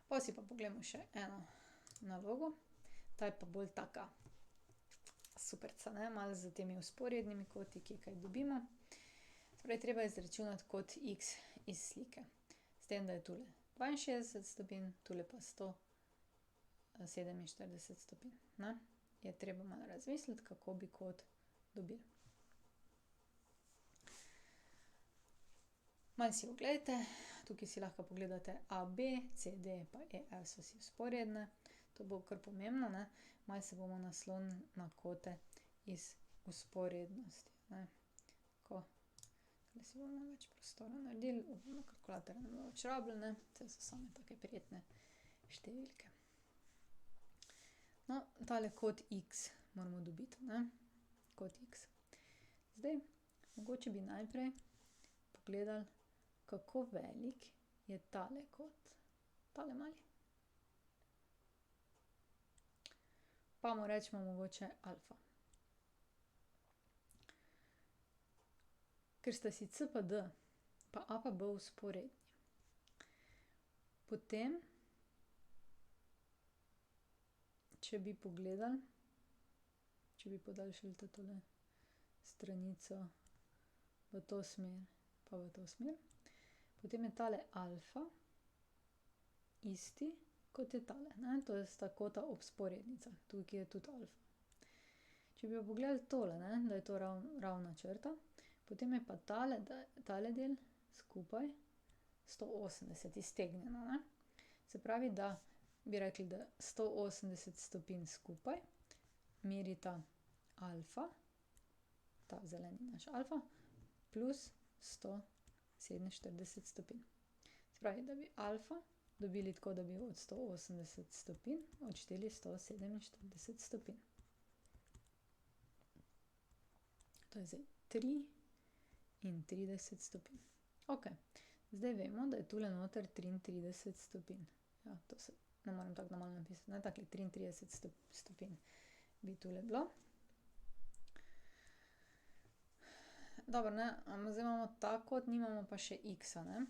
Pa si pa pogledamo še eno nalogo. Ta je pa bolj taka superca, ne, malo s temi vzporednimi koti, ki kaj dobimo. Torej, treba je izračunati kot x iz slike. S tem, da je tule 62 stopinj, tule pa 147 stopinj, ne. Je treba malo razmisliti, kako bi kot dobili. Malo si oglejte, tukaj si lahko pogledate AB, CD pa EF so si vzporedne. To bo kar pomembno, ne. Malo se bomo naslonili na kote iz vzporednosti, ne. Tako. Tule si bomo več prostora naredili, upam, da kalkulatorja ne bomo več rabili, ne. Saj so same take prijetne številke. No, tale kot x moramo dobiti, ne. Kot x. Zdaj, mogoče bi najprej pogledali, kako velik je tale kot. Tale mali. Pa mu recimo mogoče alfa. Ker sta si c pa d pa a pa b vzporedni, potem, če bi pogledali, če bi podaljšali tole stranico v to smer pa v to smer, potem je tale alfa isti, kot je tale, ne. To sta kota ob vzporednicah. Tukaj je tudi alfa. Če bi pa pogledali tole, ne, da je to ravna črta, potem je pa tale del skupaj 180 iztegnjeno, ne. Se pravi, da bi rekli, da 180 stopinj skupaj merita alfa, ta zeleni naš alfa, plus 147 stopinj. Se pravi, da bi alfa dobili tako, da bi od 180 stopinj odšteli 147 stopinj. To je zdaj 33 stopinj. Okej. Zdaj vemo, da je tule noter 33 stopinj. Ja, to se ne morem tako na malo napisati, ne, takole 33 stopinj bi tule bilo. Dobro, ne, zdaj imamo ta kot, nimamo pa še x-a, ne.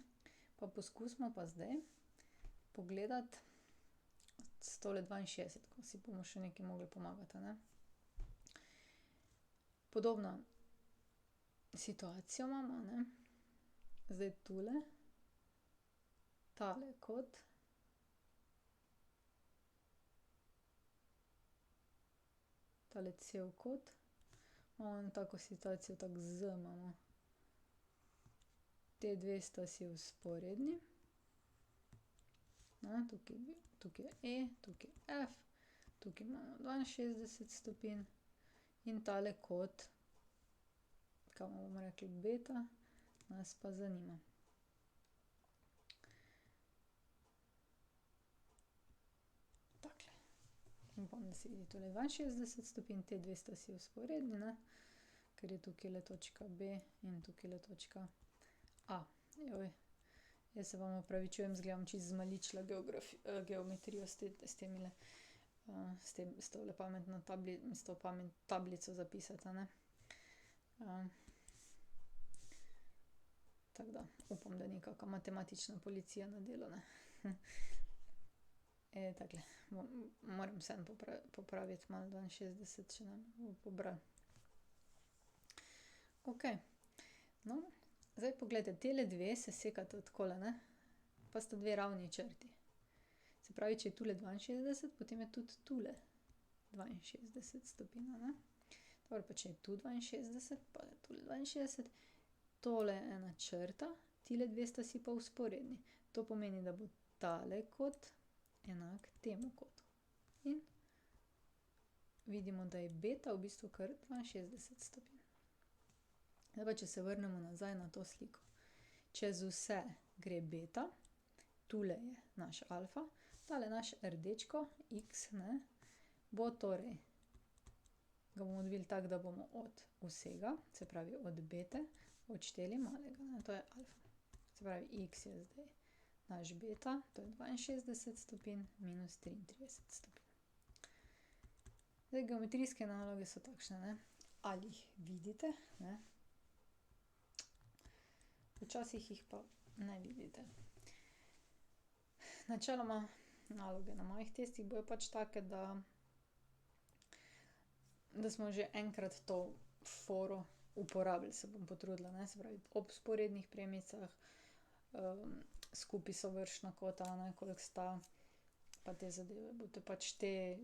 Pa poskusimo pa zdaj pogledati s tole 62, si bomo še nekaj mogli pomagati, a ne. Podobno situacijo imamo, a ne. Zdaj tule, tale kot, tale cel kot, imamo eno tako situacijo, tako z imamo. Te dve sta si vzporedni. No, tukaj je E, tukaj je F, tukaj imamo 62 stopinj in tale kot, kaj mu bomo rekli, beta, nas pa zanima. Takole. Upam, da se vidi tule 62 stopinj, te dve sta si vzporedni, ne, ker je tukajle točka B in tukajle točka A. Jaz se vam opravičujem, izgleda, bom čisto zmaličila geometrijo s temile, s tole pametno s to tablico zapisati, a ne. Tako da upam, da ni kaka matematična policija na delu, ne. Takole, moram vseeno popraviti malo 62, če ne bomo pobrali. Okej. No, zdaj poglejte, tile dve se sekata takole, ne, pa sta dve ravni črti. Se pravi, če je tule 62, potem je tudi tule 62 stopinj, a ne. Dobro, pa če je tu 62 pa je tule 62, tole je ena črta, tile dve sta si pa vzporedni. To pomeni, da bo tale kot enak temu kotu. In vidimo, da je beta v bistvu kar 62 stopinj. Zdaj pa, če se vrnemo nazaj na to sliko. Čez vse gre beta, tule je naš alfa, tale naš rdečko, x, ne, bo torej, ga bomo dobili tako, da bomo od vsega, se pravi od bete, odšteli malega, ne, to je alfa. Se pravi, x je zdaj naš beta, to je 62 stopinj minus 33 stopinj. Zdaj, geometrijske naloge so takšne, ne, ali jih vidite, ne, včasih jih pa ne vidite. Načeloma naloge na mojih testih bojo pač take, da smo že enkrat to foro uporabili, se bom potrudila, ne, se pravi ob vzporednih premicah, skupaj sovršna kota, ne, koliko sta, pa te zadeve. Boste pač te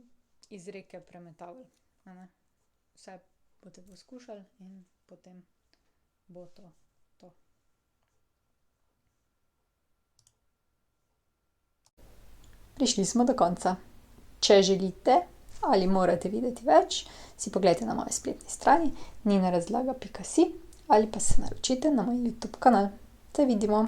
izreke premetavali, a ne. Vse boste poskušali in potem bo to to. Prišli smo do konca. Če želite ali morate videti več, si poglejte na moji spletni strani ninarazlaga.si ali pa se naročite na moj YouTube kanal. Se vidimo!